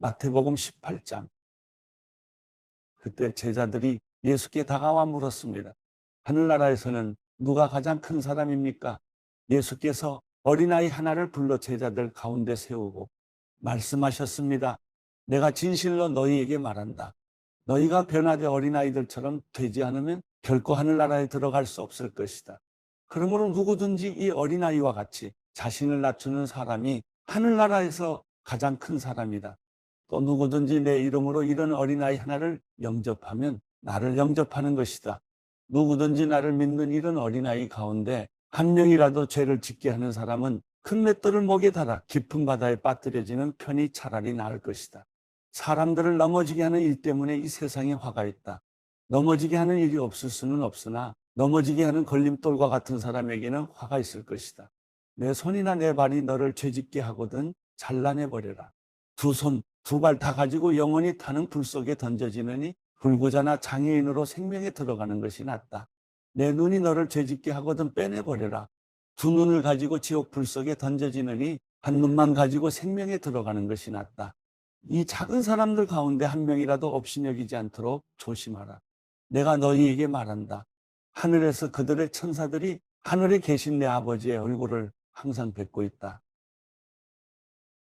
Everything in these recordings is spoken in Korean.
마태복음 18장. 그때 제자들이 예수께 다가와 물었습니다. 하늘나라에서는 누가 가장 큰 사람입니까? 예수께서 어린아이 하나를 불러 제자들 가운데 세우고 말씀하셨습니다. 내가 진실로 너희에게 말한다. 너희가 변화되 어린아이들처럼 되지 않으면 결코 하늘나라에 들어갈 수 없을 것이다. 그러므로 누구든지 이 어린아이와 같이 자신을 낮추는 사람이 하늘나라에서 가장 큰 사람이다. 또 누구든지 내 이름으로 이런 어린아이 하나를 영접하면 나를 영접하는 것이다. 누구든지 나를 믿는 이런 어린아이 가운데 한 명이라도 죄를 짓게 하는 사람은 큰 맷돌을 목에 달아 깊은 바다에 빠뜨려지는 편이 차라리 나을 것이다. 사람들을 넘어지게 하는 일 때문에 이 세상에 화가 있다. 넘어지게 하는 일이 없을 수는 없으나 넘어지게 하는 걸림돌과 같은 사람에게는 화가 있을 것이다. 내 손이나 내 발이 너를 죄짓게 하거든 잘라내버려라. 두 손, 두 발 다 가지고 영원히 타는 불 속에 던져지느니 불구자나 장애인으로 생명에 들어가는 것이 낫다. 내 눈이 너를 죄짓게 하거든 빼내버려라. 두 눈을 가지고 지옥 불 속에 던져지느니 한 눈만 가지고 생명에 들어가는 것이 낫다. 이 작은 사람들 가운데 한 명이라도 업신여기지 않도록 조심하라. 내가 너희에게 말한다. 하늘에서 그들의 천사들이 하늘에 계신 내 아버지의 얼굴을 항상 뵙고 있다.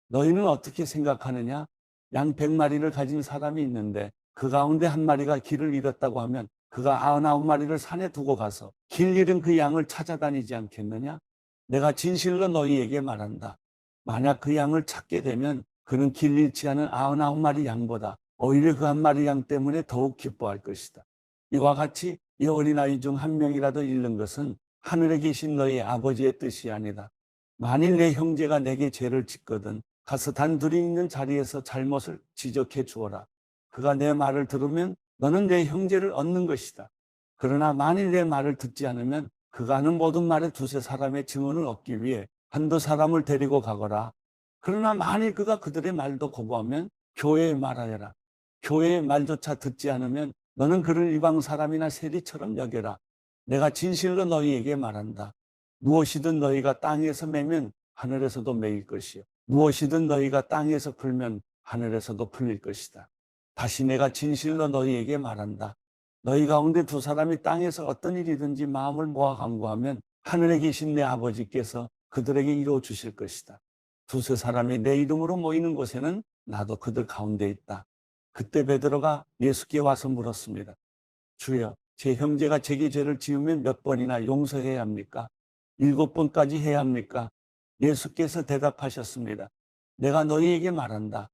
너희는 어떻게 생각하느냐? 양 100마리를 가진 사람이 있는데 그 가운데 한 마리가 길을 잃었다고 하면 그가 99마리를 산에 두고 가서 길 잃은 그 양을 찾아다니지 않겠느냐? 내가 진실로 너희에게 말한다. 만약 그 양을 찾게 되면 그는 길 잃지 않은 99마리 양보다 오히려 그 한 마리 양 때문에 더욱 기뻐할 것이다. 이와 같이 이 어린아이 중 한 명이라도 잃는 것은 하늘에 계신 너희 아버지의 뜻이 아니다. 만일 내 형제가 내게 죄를 짓거든 가서 단둘이 있는 자리에서 잘못을 지적해 주어라. 그가 내 말을 들으면 너는 내 형제를 얻는 것이다. 그러나 만일 내 말을 듣지 않으면 그가 하는 모든 말에 두세 사람의 증언을 얻기 위해 한두 사람을 데리고 가거라. 그러나 만일 그가 그들의 말도 거부하면 교회에 말하여라. 교회의 말조차 듣지 않으면 너는 그를 이방 사람이나 세리처럼 여겨라. 내가 진실로 너희에게 말한다. 무엇이든 너희가 땅에서 매면 하늘에서도 매일 것이요. 무엇이든 너희가 땅에서 풀면 하늘에서도 풀릴 것이다. 다시 내가 진실로 너희에게 말한다. 너희 가운데 두 사람이 땅에서 어떤 일이든지 마음을 모아 간구하면 하늘에 계신 내 아버지께서 그들에게 이루어 주실 것이다. 두세 사람이 내 이름으로 모이는 곳에는 나도 그들 가운데 있다. 그때 베드로가 예수께 와서 물었습니다. 주여, 제 형제가 제게 죄를 지으면 몇 번이나 용서해야 합니까? 7번까지 해야 합니까? 예수께서 대답하셨습니다. 내가 너희에게 말한다.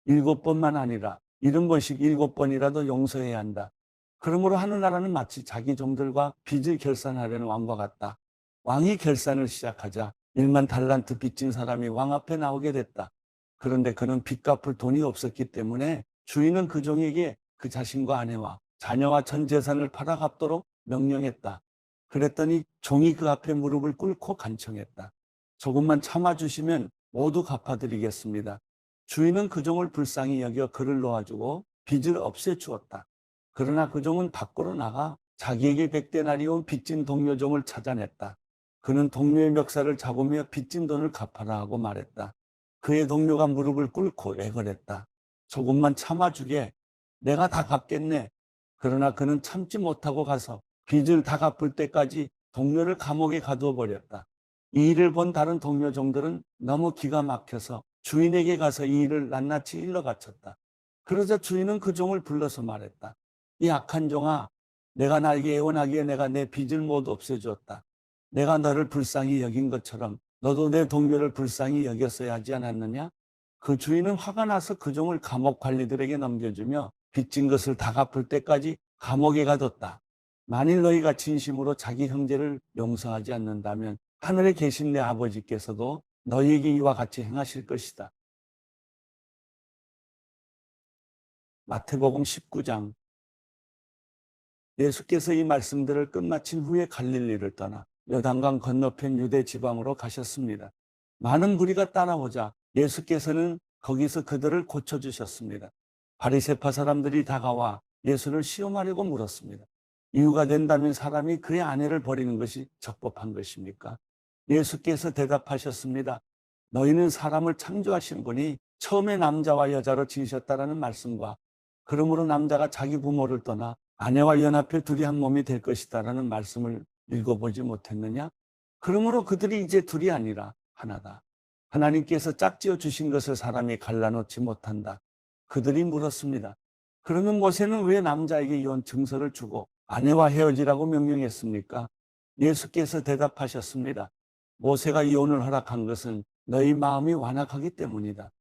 7번만 아니라 70번씩 7번이라도 용서해야 한다. 그러므로 하늘나라는 마치 자기 종들과 빚을 결산하려는 왕과 같다. 왕이 결산을 시작하자 1만 달란트 빚진 사람이 왕 앞에 나오게 됐다. 그런데 그는 빚 갚을 돈이 없었기 때문에 주인은 그 종에게 그 자신과 아내와 자녀와 전 재산을 팔아 갚도록 명령했다. 그랬더니 종이 그 앞에 무릎을 꿇고 간청했다. 조금만 참아주시면 모두 갚아드리겠습니다. 주인은 그 종을 불쌍히 여겨 그를 놓아주고 빚을 없애주었다. 그러나 그 종은 밖으로 나가 자기에게 100데나리온 빚진 동료 종을 찾아냈다. 그는 동료의 멱살을 잡으며 빚진 돈을 갚아라 하고 말했다. 그의 동료가 무릎을 꿇고 애걸했다. 조금만 참아주게. 내가 다 갚겠네. 그러나 그는 참지 못하고 가서 빚을 다 갚을 때까지 동료를 감옥에 가두어 버렸다. 이 일을 본 다른 동료 종들은 너무 기가 막혀서 주인에게 가서 이 일을 낱낱이 일러 바쳤다. 그러자 주인은 그 종을 불러서 말했다. 이 악한 종아, 내가 나에게 애원하기에 내가 내 빚을 모두 없애주었다. 내가 너를 불쌍히 여긴 것처럼 너도 내 동료를 불쌍히 여겼어야 하지 않았느냐? 그 주인은 화가 나서 그 종을 감옥 관리들에게 넘겨주며 빚진 것을 다 갚을 때까지 감옥에 가뒀다. 만일 너희가 진심으로 자기 형제를 용서하지 않는다면 하늘에 계신 내 아버지께서도 너희에게 이와 같이 행하실 것이다. 마태복음 19장. 예수께서 이 말씀들을 끝마친 후에 갈릴리를 떠나 요단강 건너편 유대 지방으로 가셨습니다. 많은 무리가 따라오자 예수께서는 거기서 그들을 고쳐주셨습니다. 바리새파 사람들이 다가와 예수를 시험하려고 물었습니다. 이유가 된다면 사람이 그의 아내를 버리는 것이 적법한 것입니까? 예수께서 대답하셨습니다. 너희는 사람을 창조하신 분이 처음에 남자와 여자로 지으셨다라는 말씀과 그러므로 남자가 자기 부모를 떠나 아내와 연합해 둘이 한 몸이 될 것이다라는 말씀을 읽어보지 못했느냐? 그러므로 그들이 이제 둘이 아니라 하나다. 하나님께서 짝지어 주신 것을 사람이 갈라놓지 못한다. 그들이 물었습니다. 그러면 모세는 왜 남자에게 이혼 증서를 주고 아내와 헤어지라고 명령했습니까? 예수께서 대답하셨습니다. 모세가 이혼을 허락한 것은 너희 마음이 완악하기 때문이다.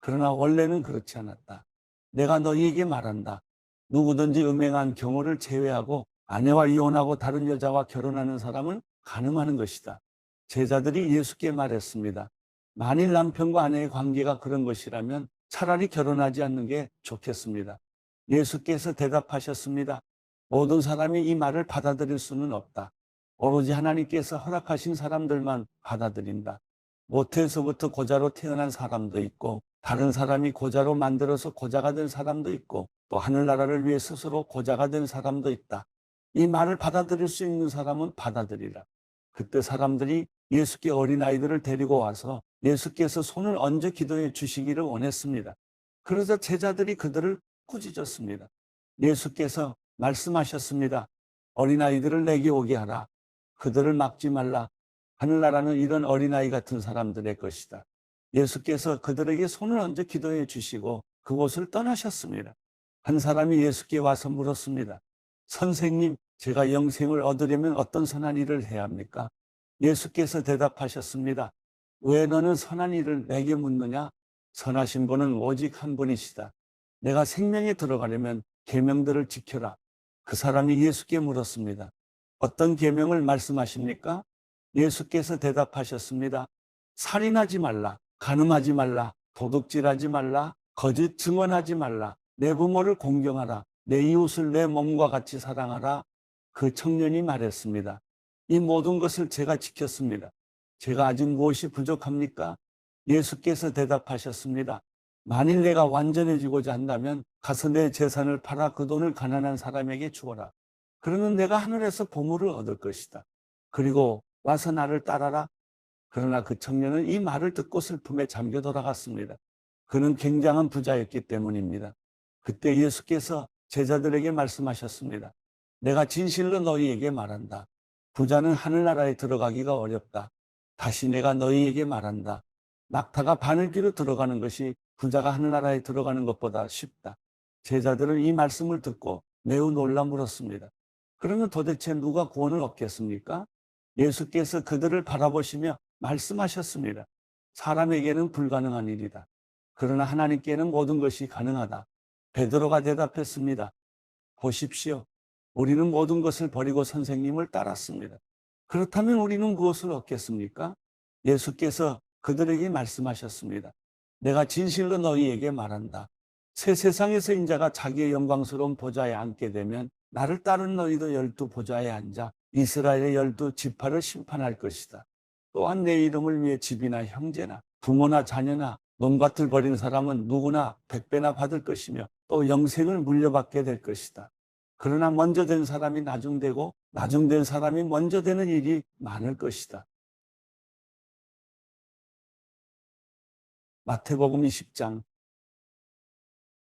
그러나 원래는 그렇지 않았다. 내가 너희에게 말한다. 누구든지 음행한 경우를 제외하고 아내와 이혼하고 다른 여자와 결혼하는 사람은 간음하는 것이다. 제자들이 예수께 말했습니다. 만일 남편과 아내의 관계가 그런 것이라면 차라리 결혼하지 않는 게 좋겠습니다. 예수께서 대답하셨습니다. 모든 사람이 이 말을 받아들일 수는 없다. 오로지 하나님께서 허락하신 사람들만 받아들인다. 모태에서부터 고자로 태어난 사람도 있고 다른 사람이 고자로 만들어서 고자가 된 사람도 있고 또 하늘나라를 위해 스스로 고자가 된 사람도 있다. 이 말을 받아들일 수 있는 사람은 받아들이라. 그때 사람들이 예수께 어린아이들을 데리고 와서 예수께서 손을 얹어 기도해 주시기를 원했습니다. 그러자 제자들이 그들을 꾸짖었습니다. 예수께서 말씀하셨습니다. 어린아이들을 내게 오게 하라. 그들을 막지 말라. 하늘나라는 이런 어린아이 같은 사람들의 것이다. 예수께서 그들에게 손을 얹어 기도해 주시고 그곳을 떠나셨습니다. 한 사람이 예수께 와서 물었습니다. 선생님, 제가 영생을 얻으려면 어떤 선한 일을 해야 합니까? 예수께서 대답하셨습니다. 왜 너는 선한 일을 내게 묻느냐? 선하신 분은 오직 한 분이시다. 내가 생명에 들어가려면 계명들을 지켜라. 그 사람이 예수께 물었습니다. 어떤 계명을 말씀하십니까? 예수께서 대답하셨습니다. 살인하지 말라, 간음하지 말라, 도둑질하지 말라, 거짓 증언하지 말라, 내 부모를 공경하라, 내 이웃을 내 몸과 같이 사랑하라. 그 청년이 말했습니다. 이 모든 것을 제가 지켰습니다. 제가 아직 무엇이 부족합니까? 예수께서 대답하셨습니다. 만일 내가 완전해지고자 한다면 가서 내 재산을 팔아 그 돈을 가난한 사람에게 주어라. 그러면 내가 하늘에서 보물을 얻을 것이다. 그리고 와서 나를 따라라. 그러나 그 청년은 이 말을 듣고 슬픔에 잠겨 돌아갔습니다. 그는 굉장한 부자였기 때문입니다. 그때 예수께서 제자들에게 말씀하셨습니다. 내가 진실로 너희에게 말한다. 부자는 하늘나라에 들어가기가 어렵다. 다시 내가 너희에게 말한다. 낙타가 바늘귀로 들어가는 것이 부자가 하늘나라에 들어가는 것보다 쉽다. 제자들은 이 말씀을 듣고 매우 놀라 물었습니다. 그러면 도대체 누가 구원을 얻겠습니까? 예수께서 그들을 바라보시며 말씀하셨습니다. 사람에게는 불가능한 일이다. 그러나 하나님께는 모든 것이 가능하다. 베드로가 대답했습니다. 보십시오. 우리는 모든 것을 버리고 선생님을 따랐습니다. 그렇다면 우리는 무엇을 얻겠습니까? 예수께서 그들에게 말씀하셨습니다. 내가 진실로 너희에게 말한다. 새 세상에서 인자가 자기의 영광스러운 보좌에 앉게 되면 나를 따른 너희도 12 보좌에 앉아 이스라엘의 12 지파를 심판할 것이다. 또한 내 이름을 위해 집이나 형제나 부모나 자녀나 몸밭을 버린 사람은 누구나 100배나 받을 것이며 또 영생을 물려받게 될 것이다. 그러나 먼저 된 사람이 나중되고 나중된 사람이 먼저 되는 일이 많을 것이다. 마태복음 20장.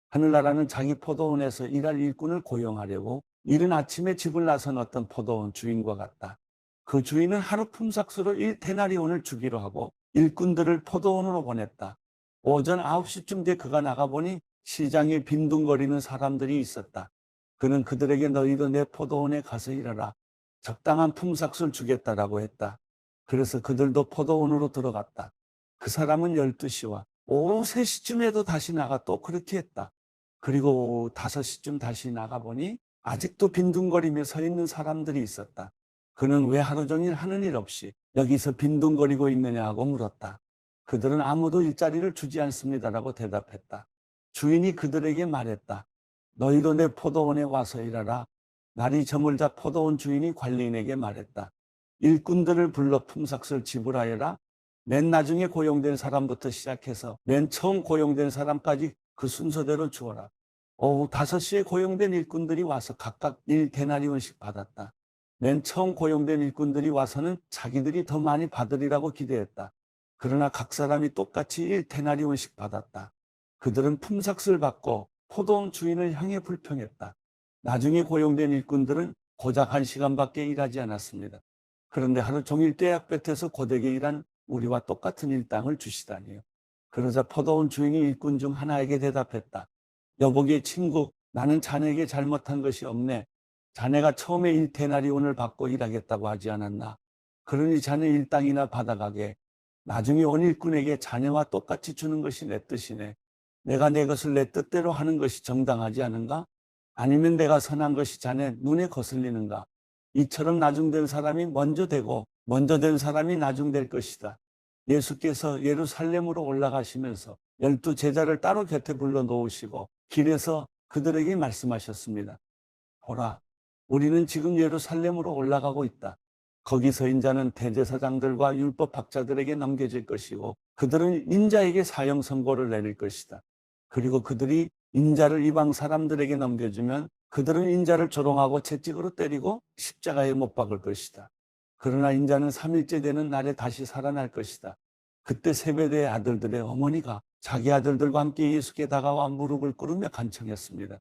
하늘나라는 자기 포도원에서 일할 일꾼을 고용하려고 이른 아침에 집을 나선 어떤 포도원 주인과 같다. 그 주인은 하루 품삯으로 1데나리온을 주기로 하고 일꾼들을 포도원으로 보냈다. 오전 9시쯤 돼 그가 나가보니 시장에 빈둥거리는 사람들이 있었다. 그는 그들에게 너희도 내 포도원에 가서 일하라. 적당한 품삯을 주겠다라고 했다. 그래서 그들도 포도원으로 들어갔다. 그 사람은 12시와 오후 3시쯤에도 다시 나가 또 그렇게 했다. 그리고 오후 5시쯤 다시 나가보니 아직도 빈둥거리며 서 있는 사람들이 있었다. 그는 왜 하루 종일 하는 일 없이 여기서 빈둥거리고 있느냐 하고 물었다. 그들은 아무도 일자리를 주지 않습니다라고 대답했다. 주인이 그들에게 말했다. 너희도 내 포도원에 와서 일하라. 날이 저물자 포도원 주인이 관리인에게 말했다. 일꾼들을 불러 품삯을 지불하여라. 맨 나중에 고용된 사람부터 시작해서 맨 처음 고용된 사람까지 그 순서대로 주어라. 오후 5시에 고용된 일꾼들이 와서 각각 1데나리온씩 받았다. 맨 처음 고용된 일꾼들이 와서는 자기들이 더 많이 받으리라고 기대했다. 그러나 각 사람이 똑같이 1데나리온씩 받았다. 그들은 품삯을 받고 포도원 주인을 향해 불평했다. 나중에 고용된 일꾼들은 고작 1시간밖에 일하지 않았습니다. 그런데 하루 종일 떼약볕에서 고되게 일한 우리와 똑같은 일당을 주시다니요. 그러자 포도원 주인이 일꾼 중 하나에게 대답했다. 여보게 친구, 나는 자네에게 잘못한 것이 없네. 자네가 처음에 1데나리온을 받고 일하겠다고 하지 않았나? 그러니 자네 일당이나 받아가게. 나중에 온 일꾼에게 자네와 똑같이 주는 것이 내 뜻이네. 내가 내 것을 내 뜻대로 하는 것이 정당하지 않은가? 아니면 내가 선한 것이 자네 눈에 거슬리는가? 이처럼 나중된 사람이 먼저 되고 먼저 된 사람이 나중될 것이다. 예수께서 예루살렘으로 올라가시면서 12 제자를 따로 곁에 불러 놓으시고 길에서 그들에게 말씀하셨습니다. 보라, 우리는 지금 예루살렘으로 올라가고 있다. 거기서 인자는 대제사장들과 율법학자들에게 넘겨질 것이고 그들은 인자에게 사형 선고를 내릴 것이다. 그리고 그들이 인자를 이방 사람들에게 넘겨주면 그들은 인자를 조롱하고 채찍으로 때리고 십자가에 못 박을 것이다. 그러나 인자는 3일째 되는 날에 다시 살아날 것이다. 그때 세베대의 아들들의 어머니가 자기 아들들과 함께 예수께 다가와 무릎을 꿇으며 간청했습니다.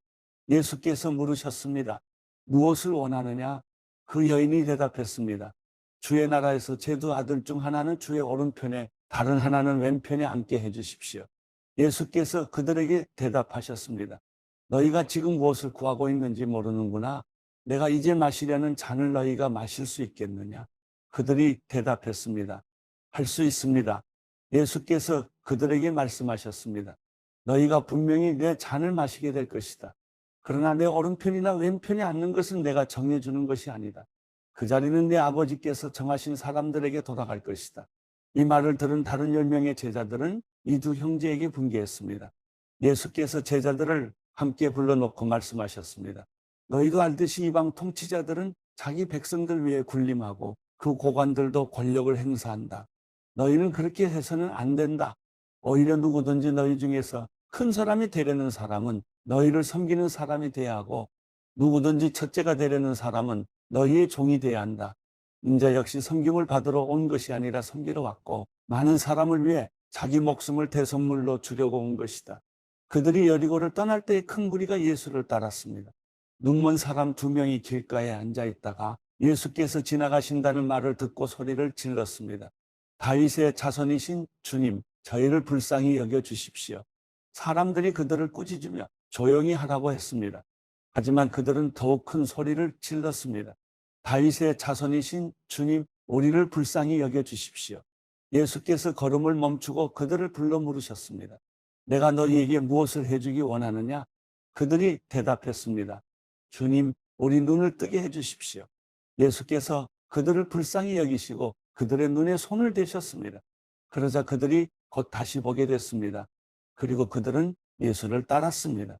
예수께서 물으셨습니다. 무엇을 원하느냐? 그 여인이 대답했습니다. 주의 나라에서 제 두 아들 중 하나는 주의 오른편에 다른 하나는 왼편에 앉게 해주십시오. 예수께서 그들에게 대답하셨습니다. 너희가 지금 무엇을 구하고 있는지 모르는구나. 내가 이제 마시려는 잔을 너희가 마실 수 있겠느냐? 그들이 대답했습니다. 할 수 있습니다. 예수께서 그들에게 말씀하셨습니다. 너희가 분명히 내 잔을 마시게 될 것이다. 그러나 내 오른편이나 왼편에 앉는 것은 내가 정해주는 것이 아니다. 그 자리는 내 아버지께서 정하신 사람들에게 돌아갈 것이다. 이 말을 들은 다른 10명의 제자들은 이 두 형제에게 분개했습니다. 예수께서 제자들을 함께 불러놓고 말씀하셨습니다. 너희도 알듯이 이방 통치자들은 자기 백성들 위해 군림하고 그 고관들도 권력을 행사한다. 너희는 그렇게 해서는 안 된다. 오히려 누구든지 너희 중에서 큰 사람이 되려는 사람은 너희를 섬기는 사람이 돼야 하고 누구든지 첫째가 되려는 사람은 너희의 종이 돼야 한다. 인자 역시 섬김을 받으러 온 것이 아니라 섬기러 왔고 많은 사람을 위해 자기 목숨을 대속물로 주려고 온 것이다. 그들이 여리고를 떠날 때에 큰 무리가 예수를 따랐습니다. 눈먼 사람 2명이 길가에 앉아 있다가 예수께서 지나가신다는 말을 듣고 소리를 질렀습니다. 다윗의 자손이신 주님, 저희를 불쌍히 여겨주십시오. 사람들이 그들을 꾸짖으며 조용히 하라고 했습니다. 하지만 그들은 더욱 큰 소리를 질렀습니다. 다윗의 자손이신 주님, 우리를 불쌍히 여겨주십시오. 예수께서 걸음을 멈추고 그들을 불러 물으셨습니다. 내가 너희에게 무엇을 해주기 원하느냐? 그들이 대답했습니다. 주님, 우리 눈을 뜨게 해주십시오. 예수께서 그들을 불쌍히 여기시고 그들의 눈에 손을 대셨습니다. 그러자 그들이 곧 다시 보게 됐습니다. 그리고 그들은 예수를 따랐습니다.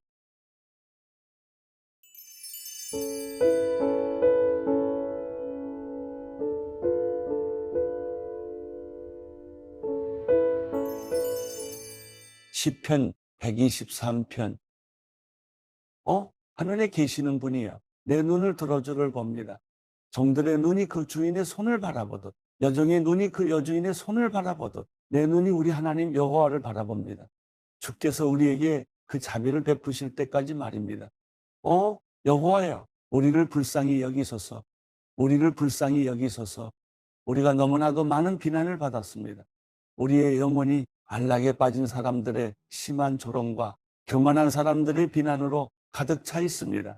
시편 123편. 하늘에 계시는 분이여, 내 눈을 들어주를 봅니다. 종들의 눈이 그 주인의 손을 바라보듯 여종의 눈이 그 여주인의 손을 바라보듯 내 눈이 우리 하나님 여호와를 바라봅니다. 주께서 우리에게 그 자비를 베푸실 때까지 말입니다. 여호와여, 우리를 불쌍히 여기소서. 우리를 불쌍히 여기소서. 우리가 너무나도 많은 비난을 받았습니다. 우리의 영혼이 안락에 빠진 사람들의 심한 조롱과 교만한 사람들의 비난으로 가득 차 있습니다.